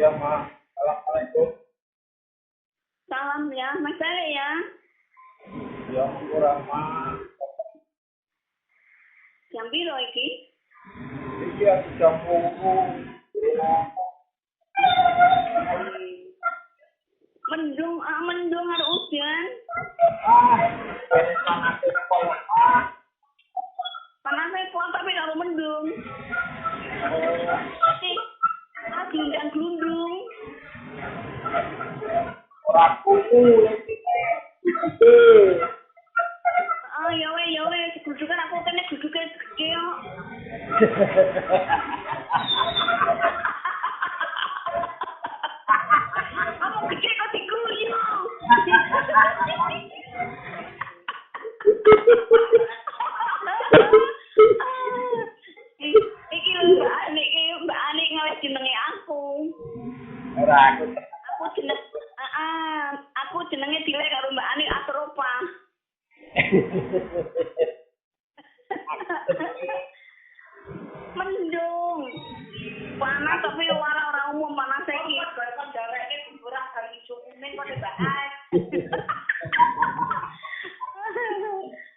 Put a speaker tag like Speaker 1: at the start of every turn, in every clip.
Speaker 1: Ya, Ma. Assalamualaikum.
Speaker 2: Salam ya, Mas Ale ya.
Speaker 1: Ya, kurang, Ma.
Speaker 2: Jam piro iki?
Speaker 1: Iki aku jam 10.
Speaker 2: Mendung ada hujan.
Speaker 1: Ini panas sekolah.
Speaker 2: Panasnya kuat tapi kalau mendung. Pasti gelundang-gelundung.
Speaker 1: Orang kuku.
Speaker 2: Ya weh, gudukan aku kene gudukan gede yo. Kamu gede kok diguyu. Iki Mbak Ani ngawes jenenge aku.
Speaker 1: Ora aku.
Speaker 2: Aku jenenge dilek karo Mbak Ani Atropa. Mendung. Panas tapi orang umum panas iki. Kan jareke kurang kali ijo kuning kok dibahas.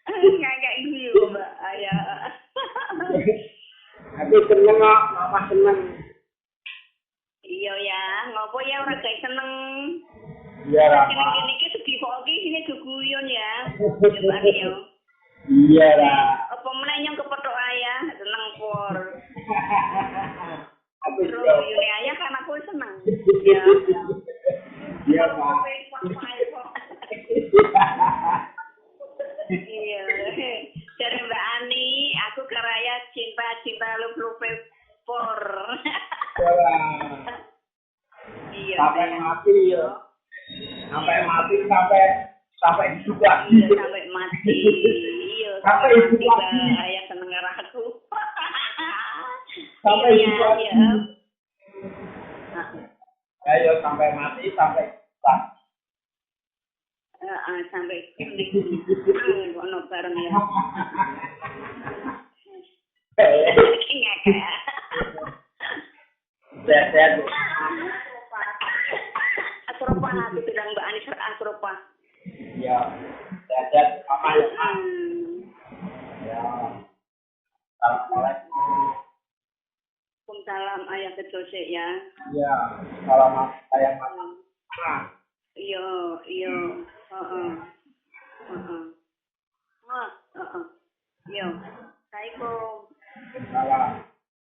Speaker 2: Kayak gitu, Mbak. Ya.
Speaker 1: Aku seneng kok, Mama seneng.
Speaker 2: Iya ya, ngopo ya ora gawe seneng.
Speaker 1: Iya, Ra.
Speaker 2: Kene iki sedih kok iki sini guyon ya. Coba yo.
Speaker 1: Iya, Ra.
Speaker 2: Apa meneh nyong kepethuk ayah, seneng por.
Speaker 1: Aku
Speaker 2: Terus
Speaker 1: juga.
Speaker 2: yune ayah kan aku seneng. Ya.
Speaker 1: Iya, Ma.
Speaker 2: Iya. Dari Mbak Ani, aku karaya cinta lup-lupe por. Iya.
Speaker 1: Sampai mati ya. Sampai hidup lagi.
Speaker 2: Iya, sampai mati. Iya,
Speaker 1: Sampai hidup lagi.
Speaker 2: Ayah seneng karo aku.
Speaker 1: Sampai
Speaker 2: Iya,
Speaker 1: hidup lagi.
Speaker 2: iya.
Speaker 1: Ayo sampai mati sampai hidup.
Speaker 2: Sampai kuning. Ono bareng ya. Ngakak.
Speaker 1: Sehat.
Speaker 2: Asropa aku bilang Mbak Anis Asropa.
Speaker 1: Ya. Sehat Mama ya. Ya. Assalamualaikum.
Speaker 2: Salam ayah kecose ya.
Speaker 1: Ya. Salam sayang Mama.
Speaker 2: Iya. Heeh. Iya. Assalamualaikum.
Speaker 1: Salam.